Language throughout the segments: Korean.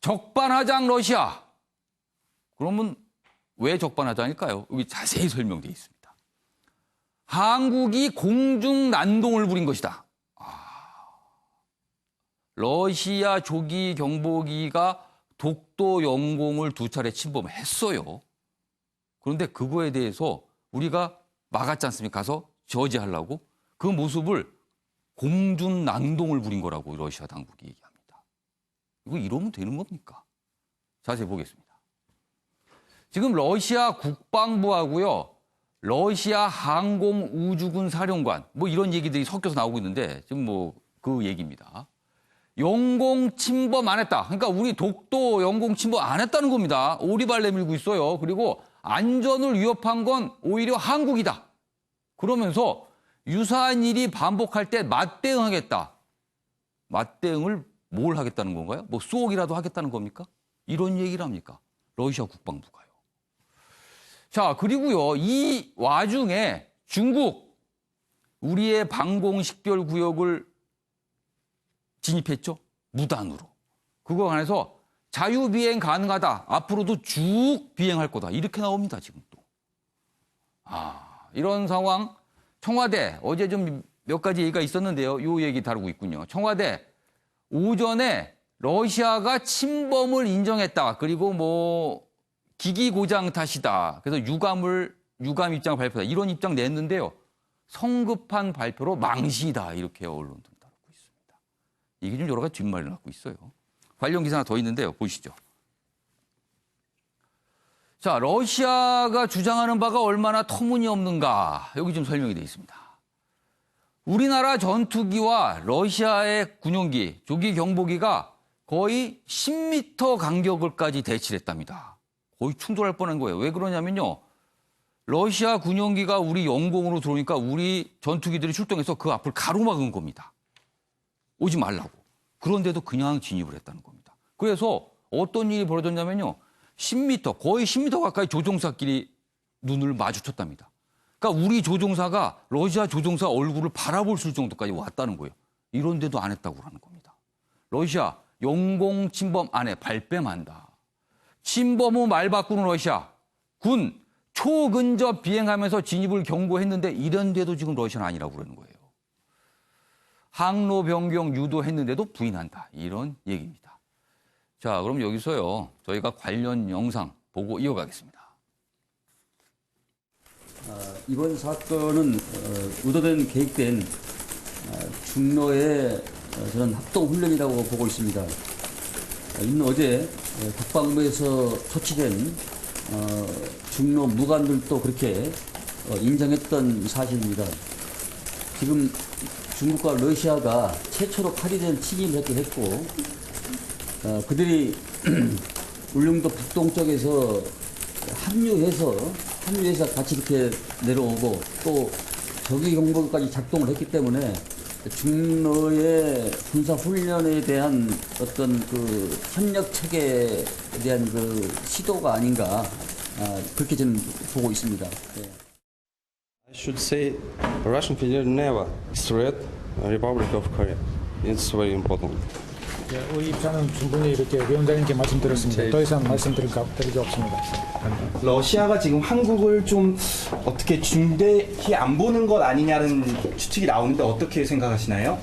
적반하장 러시아. 그러면 왜 적반하장일까요? 여기 자세히 설명되어 있습니다. 한국이 공중 난동을 부린 것이다. 러시아 조기 경보기가 독도 영공을 2차례 침범했어요. 그런데 그거에 대해서 우리가 막았지 않습니까? 가서 저지하려고 그 모습을 공중 난동을 부린 거라고 러시아 당국이 얘기합니다. 이거 이러면 되는 겁니까? 자세히 보겠습니다. 지금 러시아 국방부하고요, 러시아 항공우주군 사령관 뭐 이런 얘기들이 섞여서 나오고 있는데 지금 뭐 그 얘기입니다. 영공 침범 안 했다. 그러니까 우리 독도 영공 침범 안 했다는 겁니다. 오리발 내밀고 있어요. 그리고 안전을 위협한 건 오히려 한국이다. 그러면서 유사한 일이 반복할 때 맞대응하겠다. 맞대응을 뭘 하겠다는 건가요? 뭐 쏘기라도 하겠다는 겁니까? 이런 얘기를 합니까? 러시아 국방부가요. 자, 그리고요, 이 와중에 중국, 우리의 방공 식별 구역을 진입했죠? 무단으로. 그거 관해서 자유비행 가능하다. 앞으로도 쭉 비행할 거다. 이렇게 나옵니다, 지금 또. 이런 상황, 청와대, 어제 좀 몇 가지 얘기가 있었는데요. 이 얘기 다루고 있군요. 청와대, 오전에 러시아가 침범을 인정했다. 그리고 뭐, 기기 고장 탓이다. 그래서 유감 입장 발표다. 이런 입장 냈는데요. 성급한 발표로 망신이다. 이렇게 언론들 다루고 있습니다. 이게 좀 여러 가지 뒷말을 갖고 있어요. 관련 기사 하나 더 있는데요. 보시죠. 자, 러시아가 주장하는 바가 얼마나 터무니없는가. 여기 좀 설명이 되어 있습니다. 우리나라 전투기와 러시아의 군용기, 조기 경보기가 거의 10m 간격을까지 대치를 했답니다. 거의 충돌할 뻔한 거예요. 왜 그러냐면요. 러시아 군용기가 우리 영공으로 들어오니까 우리 전투기들이 출동해서 그 앞을 가로막은 겁니다. 오지 말라고. 그런데도 그냥 진입을 했다는 겁니다. 그래서 어떤 일이 벌어졌냐면요. 10m, 거의 10m 가까이 조종사끼리 눈을 마주쳤답니다. 그러니까 우리 조종사가 러시아 조종사 얼굴을 바라볼 수 정도까지 왔다는 거예요. 이런데도 안 했다고 하는 겁니다. 러시아 영공 침범 안 해. 발뺌한다. 침범 후 말 바꾸는 러시아. 군 초근접 비행하면서 진입을 경고했는데 이런데도 지금 러시아는 아니라고 그러는 거예요. 항로 변경 유도했는데도 부인한다. 이런 얘기입니다. 자, 그럼 여기서요. 저희가 관련 영상 보고 이어가겠습니다. 이번 사건은 의도된 계획된 중로의 저는 합동훈련이라고 보고 있습니다. 있는 어제 국방부에서 초치된 중로 무관들도 그렇게 인정했던 사실입니다. 지금 중국과 러시아가 최초로 파리된 침입을 했고 그들이 울릉도 북동쪽에서 합류해서 같이 이렇게 내려오고 또 조기 경보까지 작동을 했기 때문에 중로의 군사 훈련에 대한 어떤 그 협력 체계에 대한 그 시도가 아닌가 그렇게 저는 보고 있습니다. 네. I should say Russian Federation never threat Republic of Korea. It's very important. 우리 입장은 충분히 이렇게 위원장님께 말씀드렸습니다. 더 이상 말씀드릴 게 없습니다. 러시아가 지금 한국을 좀 어떻게 중대히 안 보는 것 아니냐는 추측이 나오는데 어떻게 생각하시나요?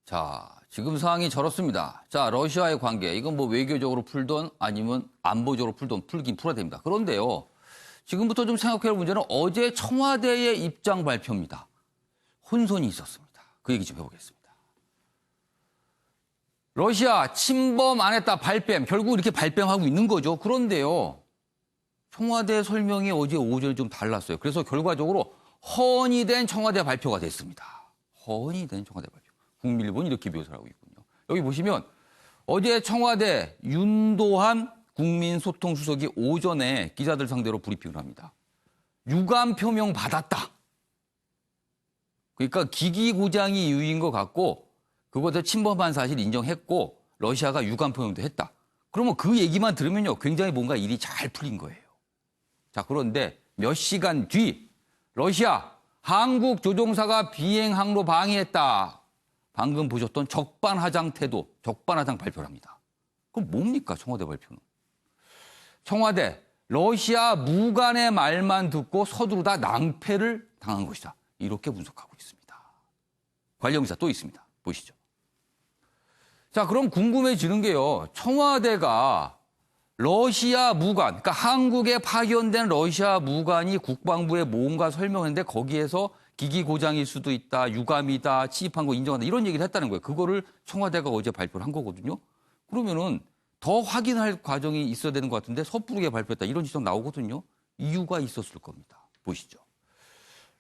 자, 지금 상황이 저렇습니다. 자, 러시아의 관계. 이건 뭐 외교적으로 풀던 아니면 안보적으로 풀긴 풀어야 됩니다. 그런데요. 지금부터 좀 생각해야 할 문제는 어제 청와대의 입장 발표입니다. 혼선이 있었습니다. 그 얘기 좀 해보겠습니다. 러시아 침범 안 했다 발뺌. 결국 이렇게 발뺌하고 있는 거죠. 그런데요. 청와대 설명이 어제 오전에 좀 달랐어요. 그래서 결과적으로 허언이 된 청와대 발표가 됐습니다. 허언이 된 청와대 발표. 국민일보는 이렇게 묘사를 하고 있군요. 여기 보시면 어제 청와대 윤도한 국민소통수석이 오전에 기자들 상대로 브리핑을 합니다. 유감 표명 받았다. 그러니까 기기 고장이 이유인 것 같고 그것을 침범한 사실 인정했고 러시아가 유감 표명도 했다. 그러면 그 얘기만 들으면요. 굉장히 뭔가 일이 잘 풀린 거예요. 자, 그런데 몇 시간 뒤 러시아 한국 조종사가 비행 항로 방해했다. 방금 보셨던 적반하장 태도, 적반하장 발표를 합니다. 그럼 뭡니까, 청와대 발표는? 청와대, 러시아 무관의 말만 듣고 서두르다 낭패를 당한 것이다. 이렇게 분석하고 있습니다. 관련 기사 또 있습니다. 보시죠. 자, 그럼 궁금해지는 게요. 청와대가 러시아 무관, 그러니까 한국에 파견된 러시아 무관이 국방부에 뭔가 설명했는데 거기에서 기기 고장일 수도 있다, 유감이다, 침입한 거 인정한다 이런 얘기를 했다는 거예요. 그거를 청와대가 어제 발표를 한 거거든요. 그러면은 더 확인할 과정이 있어야 되는 것 같은데 섣부르게 발표했다 이런 지적 나오거든요. 이유가 있었을 겁니다. 보시죠.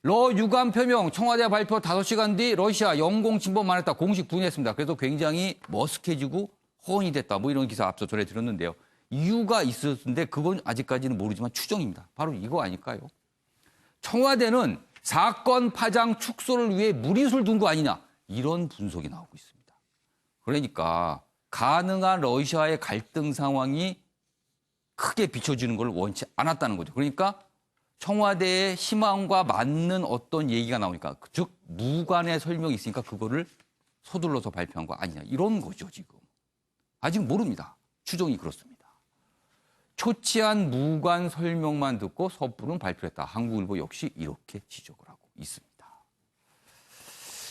유감 표명 청와대 발표 5시간 뒤 러시아 영공 침범만 했다 공식 부인했습니다. 그래서 굉장히 머쓱해지고 허언이 됐다. 뭐 이런 기사 앞서 전해드렸는데요. 이유가 있었는데 그건 아직까지는 모르지만 추정입니다. 바로 이거 아닐까요? 청와대는 사건 파장 축소를 위해 무리수를 둔 거 아니냐 이런 분석이 나오고 있습니다. 그러니까 가능한 러시아의 갈등 상황이 크게 비춰지는 걸 원치 않았다는 거죠. 그러니까 청와대의 희망과 맞는 어떤 얘기가 나오니까 즉 무관의 설명이 있으니까 그거를 서둘러서 발표한 거 아니냐 이런 거죠 지금. 아직 모릅니다. 추정이 그렇습니다. 초치한 무관 설명만 듣고 섣부른 발표했다. 한국일보 역시 이렇게 지적을 하고 있습니다.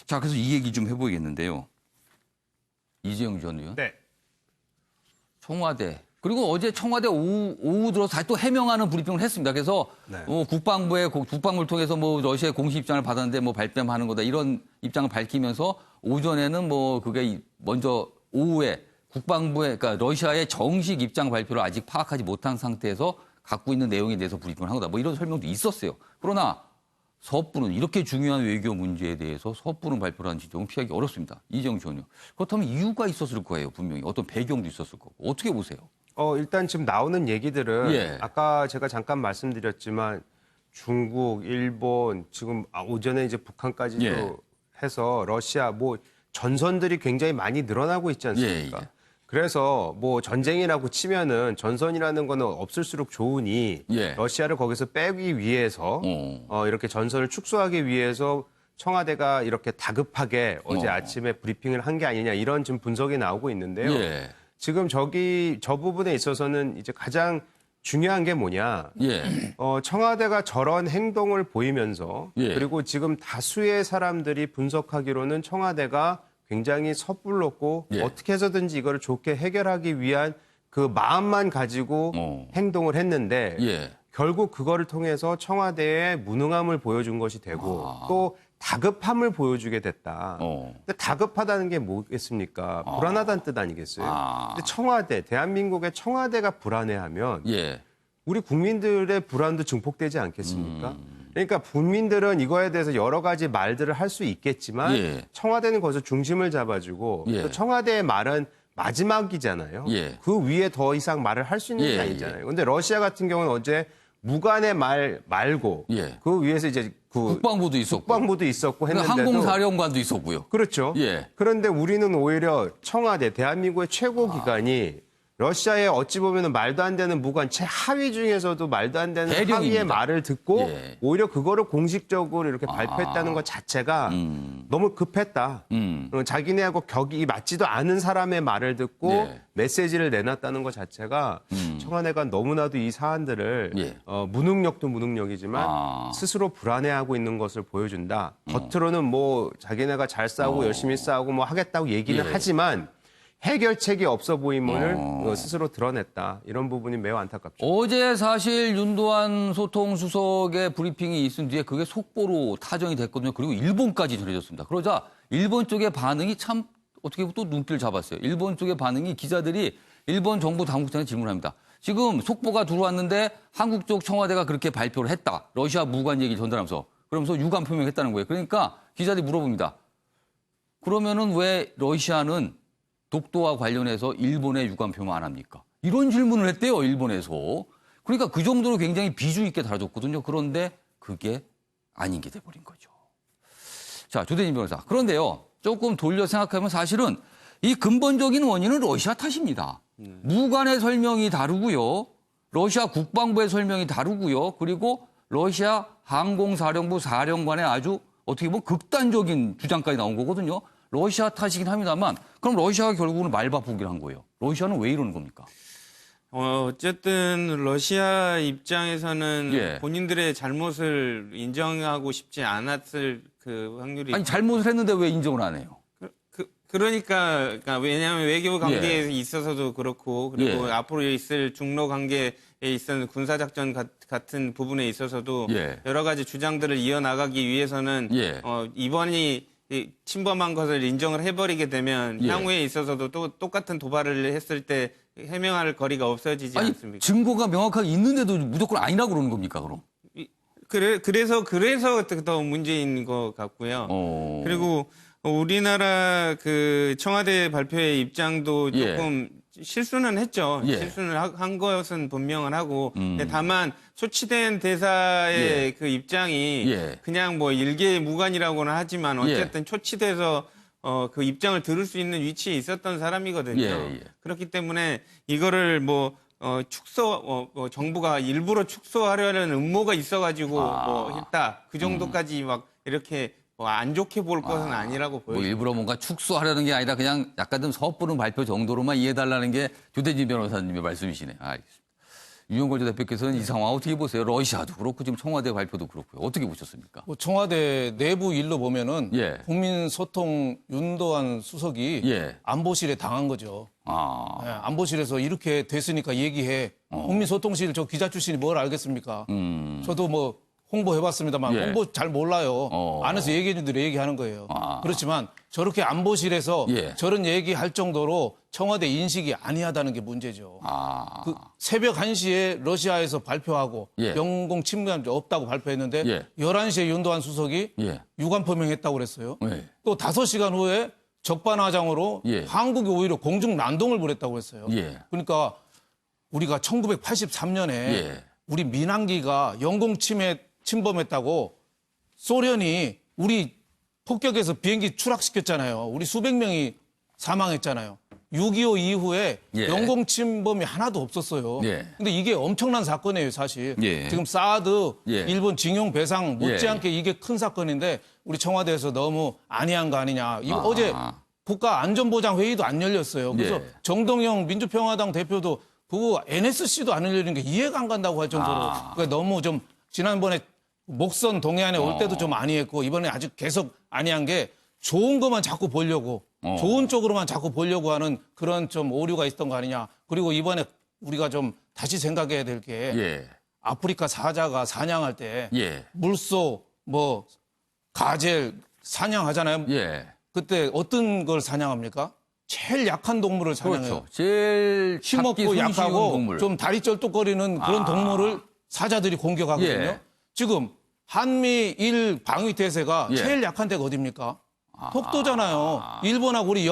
자, 그래서 이 얘기 좀 해보겠는데요. 이재용 전 의원. 네. 청와대. 그리고 어제 청와대 오후 들어서 다시 또 해명하는 브리핑을 했습니다. 그래서 네. 국방부를 통해서 뭐 러시아의 공식 입장을 받았는데 뭐 발뺌하는 거다 이런 입장을 밝히면서 오전에는 뭐 그게 먼저 오후에 국방부의 그러니까 러시아의 정식 입장 발표를 아직 파악하지 못한 상태에서 갖고 있는 내용에 대해서 브리핑을 한 거다. 뭐 이런 설명도 있었어요. 그러나 섣부른 이렇게 중요한 외교 문제에 대해서 섣부른 발표를 한 지적은 피하기 어렵습니다. 이재용 전 의원. 그렇다면 이유가 있었을 거예요. 분명히. 어떤 배경도 있었을 거고. 어떻게 보세요? 일단 지금 나오는 얘기들은 예. 아까 제가 잠깐 말씀드렸지만 중국, 일본, 지금 오전에 이제 북한까지도 예. 해서 러시아 뭐 전선들이 굉장히 많이 늘어나고 있지 않습니까? 예. 그래서 뭐 전쟁이라고 치면은 전선이라는 거는 없을수록 좋으니 예. 러시아를 거기서 빼기 위해서 이렇게 전선을 축소하기 위해서 청와대가 이렇게 다급하게 어제 아침에 브리핑을 한 게 아니냐 이런 지금 분석이 나오고 있는데요. 예. 지금 저 부분에 있어서는 이제 가장 중요한 게 뭐냐. 예. 청와대가 저런 행동을 보이면서 예. 그리고 지금 다수의 사람들이 분석하기로는 청와대가 굉장히 섣불렀고 예. 어떻게 해서든지 이거를 좋게 해결하기 위한 그 마음만 가지고 행동을 했는데 예. 결국 그거를 통해서 청와대의 무능함을 보여준 것이 되고 또 다급함을 보여주게 됐다. 근데 다급하다는 게 뭐겠습니까? 불안하다는 뜻 아니겠어요? 근데 청와대, 대한민국의 청와대가 불안해하면 예. 우리 국민들의 불안도 증폭되지 않겠습니까? 그러니까 국민들은 이거에 대해서 여러 가지 말들을 할 수 있겠지만 예. 청와대는 거기서 중심을 잡아주고 예. 또 청와대의 말은 마지막이잖아요. 예. 그 위에 더 이상 말을 할 수 있는 게 예, 아니잖아요. 근데 러시아 같은 경우는 어제 무관의 말 말고 예. 그 위에서 이제 국방부도 있었고. 국방부도 있었고 했는데도 항공사령관도 있었고요. 그렇죠. 예. 그런데 우리는 오히려 청와대, 대한민국의 최고 기관이 러시아의 어찌 보면 말도 안 되는 무관 최하위 중에서도 말도 안 되는 대령입니다. 하위의 말을 듣고 예. 오히려 그거를 공식적으로 이렇게 발표했다는 것 자체가 너무 급했다. 자기네하고 격이 맞지도 않은 사람의 말을 듣고 예. 메시지를 내놨다는 것 자체가 청와대가 너무나도 이 사안들을 예. 무능력도 무능력이지만 스스로 불안해하고 있는 것을 보여준다. 겉으로는 뭐 자기네가 잘 싸우고 열심히 싸우고 뭐 하겠다고 얘기는 예. 하지만 해결책이 없어 보임을 스스로 드러냈다. 이런 부분이 매우 안타깝죠. 어제 사실 윤도한 소통수석의 브리핑이 있은 뒤에 그게 속보로 타정이 됐거든요. 그리고 일본까지 전해졌습니다. 그러자 일본 쪽의 반응이 참 어떻게 보면 또 눈길을 잡았어요. 일본 쪽의 반응이 기자들이 일본 정부 당국자한테 질문합니다. 지금 속보가 들어왔는데 한국 쪽 청와대가 그렇게 발표를 했다. 러시아 무관 얘기 전달하면서. 그러면서 유감 표명했다는 거예요. 그러니까 기자들이 물어봅니다. 그러면은 왜 러시아는 독도와 관련해서 일본에 유감 표명 안 합니까? 이런 질문을 했대요, 일본에서. 그러니까 그 정도로 굉장히 비중 있게 다뤄줬거든요. 그런데 그게 아닌 게 돼버린 거죠. 자, 조대진 변호사. 그런데요, 조금 돌려 생각하면 사실은 이 근본적인 원인은 러시아 탓입니다. 무관의 설명이 다르고요. 러시아 국방부의 설명이 다르고요. 그리고 러시아 항공사령부 사령관의 아주 어떻게 보면 극단적인 주장까지 나온 거거든요. 러시아 탓이긴 합니다만 그럼 러시아가 결국은 말바꾸기를 한 거예요. 러시아는 왜 이러는 겁니까? 어쨌든 러시아 입장에서는 예. 본인들의 잘못을 인정하고 싶지 않았을 그 확률이 아니 잘못을 했는데 왜 인정을 안 해요? 그러니까 왜냐하면 외교 관계에 있어서도 그렇고 그리고 예. 앞으로 있을 중로 관계에 있어서 군사작전 같은 부분에 있어서도 예. 여러 가지 주장들을 이어나가기 위해서는 예. 이번이 침범한 것을 인정을 해버리게 되면 예. 향후에 있어서도 또 똑같은 도발을 했을 때 해명할 거리가 없어지지 아니 않습니까? 증거가 명확하게 있는데도 무조건 아니라고 그러는 겁니까 그럼? 그래서 더 문제인 것 같고요. 그리고 우리나라 그 청와대 발표의 입장도 예. 조금 실수는 했죠. 예. 실수는 한 것은 분명은 하고 근데 다만 소치된 대사의 예. 그 입장이 예. 그냥 뭐 일개 무관이라고는 하지만 어쨌든 초치돼서 그 입장을 들을 수 있는 위치에 있었던 사람이거든요. 예. 그렇기 때문에 이거를 정부가 일부러 축소하려는 음모가 있어가지고 뭐 했다. 그 정도까지 막 이렇게 안 좋게 볼 것은 아니라고 뭐 보여요. 일부러 뭔가 축소하려는 게 아니라 그냥 약간 좀 섣부른 발표 정도로만 이해해달라는 게 조대진 변호사님의 말씀이시네. 알겠습니다. 유영걸 전 대표께서는 이 상황 어떻게 보세요? 러시아도 그렇고 지금 청와대 발표도 그렇고요. 어떻게 보셨습니까? 뭐 청와대 내부 일로 보면은 예. 국민소통 윤도한 수석이 예. 안보실에 당한 거죠. 예, 안보실에서 이렇게 됐으니까 얘기해. 국민소통실 저 기자 출신이 뭘 알겠습니까? 저도 뭐 홍보해봤습니다만 예. 홍보 잘 몰라요. 안에서 얘기해준 대로 얘기하는 거예요. 그렇지만 저렇게 안보실에서 예. 저런 얘기할 정도로 청와대 인식이 아니하다는 게 문제죠. 그 새벽 1시에 러시아에서 발표하고 예. 영공 침범 없다고 발표했는데 예. 11시에 윤도한 수석이 예. 유감 표명했다고 그랬어요. 예. 또 5시간 후에 적반하장으로 예. 한국이 오히려 공중 난동을 벌였다고 했어요. 예. 그러니까 우리가 1983년에 예. 우리 민항기가 영공 침범했다고 소련이 우리 폭격해서 비행기 추락시켰잖아요. 우리 수백 명이 사망했잖아요. 6.25 이후에 예. 영공 침범이 하나도 없었어요. 예. 근데 이게 엄청난 사건이에요, 사실. 예. 지금 사드, 예. 일본 징용 배상 못지않게 이게 큰 사건인데 우리 청와대에서 너무 안이한 거 아니냐. 이거 어제 국가안전보장회의도 안 열렸어요. 그래서 예. 정동영 민주평화당 대표도 그거 NSC도 안 열리는 게 이해가 안 간다고 할 정도로 그러니까 너무 좀 지난번에 목선 동해안에 올 때도 좀 안이했고 이번에 아직 계속 안이한 게 좋은 것만 자꾸 보려고 좋은 쪽으로만 자꾸 보려고 하는 그런 좀 오류가 있었던 거 아니냐. 그리고 이번에 우리가 좀 다시 생각해야 될 게 예. 아프리카 사자가 사냥할 때 예. 물소 뭐 가젤 사냥하잖아요. 예. 그때 어떤 걸 사냥합니까? 제일 약한 동물을 사냥해요. 그렇죠. 제일 잡기 힘없고 손쉬운 약하고 동물. 좀 다리 쩔뚝거리는 그런 동물을 사자들이 공격하거든요. 예. 지금 한미일 방위 태세가 예. 제일 약한 데가 어딥니까? 독도잖아요. 일본하고 우리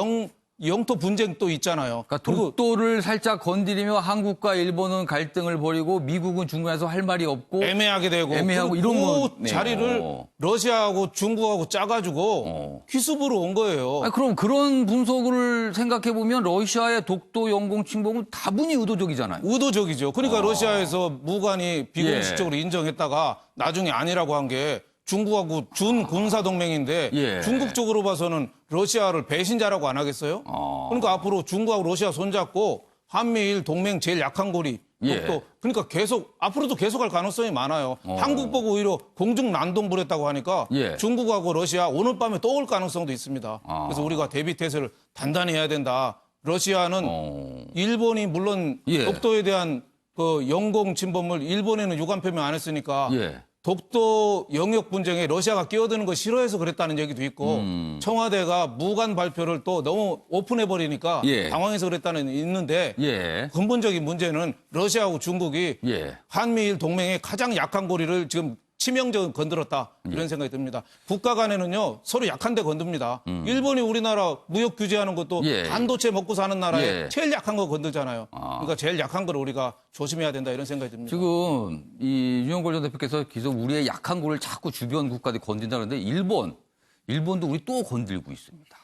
영토 분쟁 또 있잖아요. 그러니까 그리고 독도를 살짝 건드리며 한국과 일본은 갈등을 벌이고 미국은 중간에서 할 말이 없고 애매하게 되고 애매하고 그리고 이런 그 거네요. 자리를 러시아하고 중국하고 짜가지고 기습으로 온 거예요. 아니, 그럼 그런 분석을 생각해 보면 러시아의 독도 영공 침범은 다분히 의도적이잖아요. 의도적이죠. 그러니까 러시아에서 무관이 비공식적으로 인정했다가 나중에 아니라고 한 게 중국하고 준 군사 동맹인데 예. 중국 쪽으로 봐서는 러시아를 배신자라고 안 하겠어요? 그러니까 앞으로 중국하고 러시아 손잡고 한미일 동맹 제일 약한 고리 예. 독도 그러니까 계속 앞으로도 계속할 가능성이 많아요. 한국 보고 오히려 공중 난동 부렸다고 하니까 예. 중국하고 러시아 오늘 밤에 또 올 가능성도 있습니다. 그래서 우리가 대비 태세를 단단히 해야 된다. 러시아는 일본이 물론 예. 독도에 대한 그 영공 침범을 일본에는 유감 표명 안 했으니까 예. 독도 영역 분쟁에 러시아가 끼어드는 거 싫어해서 그랬다는 얘기도 있고 청와대가 무관 발표를 또 너무 오픈해 버리니까 예. 당황해서 그랬다는 있는데 예. 근본적인 문제는 러시아하고 중국이 예. 한미일 동맹의 가장 약한 고리를 지금 치명적으로 건드렸다 이런 생각이 듭니다. 국가 간에는요 서로 약한 데 건듭니다. 일본이 우리나라 무역 규제하는 것도 예. 반도체 먹고 사는 나라에 예. 제일 약한 거 건들잖아요. 그러니까 제일 약한 걸 우리가 조심해야 된다 이런 생각이 듭니다. 지금 이 유영걸 전 대표께서 계속 우리의 약한 고를 자꾸 주변 국가들이 건든다는데 일본도 우리 또 건들고 있습니다.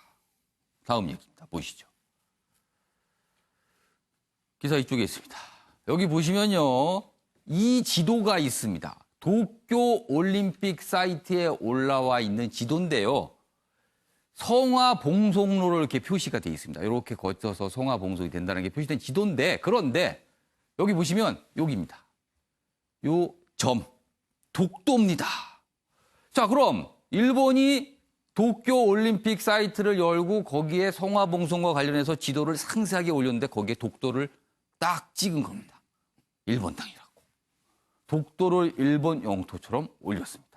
다음 얘기입니다. 보시죠. 기사 이쪽에 있습니다. 여기 보시면요. 이 지도가 있습니다. 도쿄 올림픽 사이트에 올라와 있는 지도인데요. 성화 봉송로를 이렇게 표시가 돼 있습니다. 이렇게 거쳐서 성화 봉송이 된다는 게 표시된 지도인데, 그런데 여기 보시면 여기입니다. 요 점, 독도입니다. 자, 그럼 일본이 도쿄 올림픽 사이트를 열고 거기에 성화 봉송과 관련해서 지도를 상세하게 올렸는데 거기에 독도를 딱 찍은 겁니다. 일본 땅이라고. 독도를 일본 영토처럼 올렸습니다.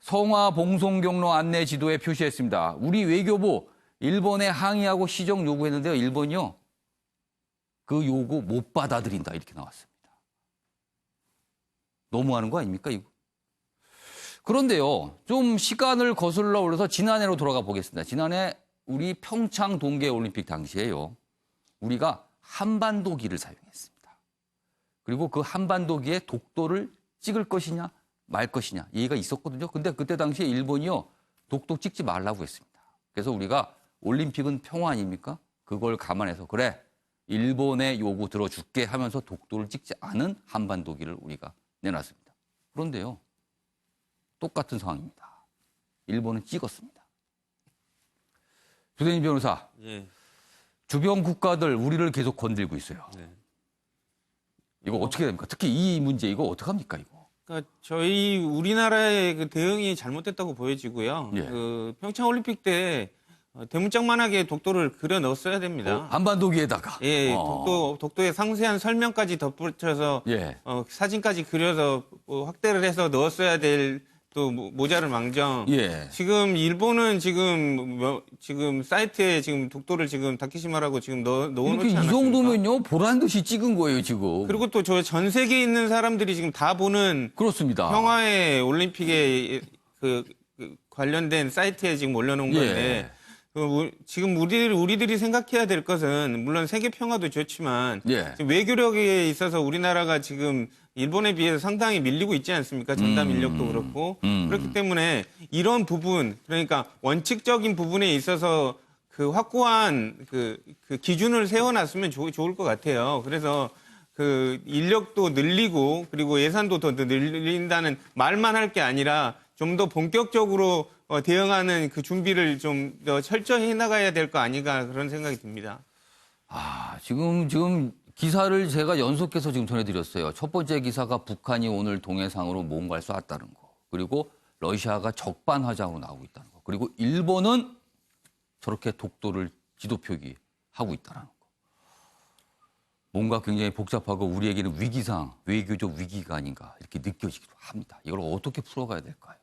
성화 봉송 경로 안내 지도에 표시했습니다. 우리 외교부 일본에 항의하고 시정 요구했는데요. 일본이요. 그 요구 못 받아들인다 이렇게 나왔습니다. 너무하는 거 아닙니까 이거? 그런데요. 좀 시간을 거슬러 올려서 지난해로 돌아가 보겠습니다. 지난해 우리 평창 동계올림픽 당시에요. 우리가 한반도기를 사용했습니다. 그리고 그 한반도기에 독도를 찍을 것이냐 말 것이냐 얘기가 있었거든요. 근데 그때 당시에 일본이요. 독도 찍지 말라고 했습니다. 그래서 우리가 올림픽은 평화 아닙니까? 그걸 감안해서 그래 일본의 요구 들어줄게 하면서 독도를 찍지 않은 한반도기를 우리가 내놨습니다. 그런데요. 똑같은 상황입니다. 일본은 찍었습니다. 조대진 변호사, 예. 주변 국가들 우리를 계속 건들고 있어요. 네. 이거 어떻게 됩니까? 특히 이 문제 이거 어떡합니까 이거? 그러니까 저희 우리나라의 그 대응이 잘못됐다고 보여지고요. 예. 그 평창 올림픽 때 대문짝만하게 독도를 그려 넣었어야 됩니다. 한반도기에다가. 예, 독도의 상세한 설명까지 덧붙여서 예. 사진까지 그려서 확대를 해서 넣었어야 될 또 모자를 망정. 예. 지금 일본은 지금 사이트에 지금 독도를 지금 다케시마라고 지금 넣어놓지 이렇게 이 않았습니까? 정도면요 보란 듯이 찍은 거예요 지금. 그리고 또 저 전 세계에 있는 사람들이 지금 다 보는 그렇습니다. 평화의 올림픽에 그 관련된 사이트에 지금 올려놓은 건데 지금 우리들이 생각해야 될 것은 물론 세계 평화도 좋지만 예. 지금 외교력에 있어서 우리나라가 지금 일본에 비해서 상당히 밀리고 있지 않습니까? 전담 인력도 그렇고 그렇기 때문에 이런 부분 그러니까 원칙적인 부분에 있어서 그 확고한 그 기준을 세워놨으면 좋을 것 같아요. 그래서 그 인력도 늘리고 그리고 예산도 더 늘린다는 말만 할 게 아니라 좀 더 본격적으로 대응하는 그 준비를 좀 더 철저히 해나가야 될 거 아닌가 그런 생각이 듭니다. 아, 지금 기사를 제가 연속해서 지금 전해드렸어요. 첫 번째 기사가 북한이 오늘 동해상으로 뭔가를 쐈다는 거. 그리고 러시아가 적반하장으로 나오고 있다는 거. 그리고 일본은 저렇게 독도를 지도 표기하고 있다는 거. 뭔가 굉장히 복잡하고 우리에게는 위기상, 외교적 위기가 아닌가 이렇게 느껴지기도 합니다. 이걸 어떻게 풀어가야 될까요?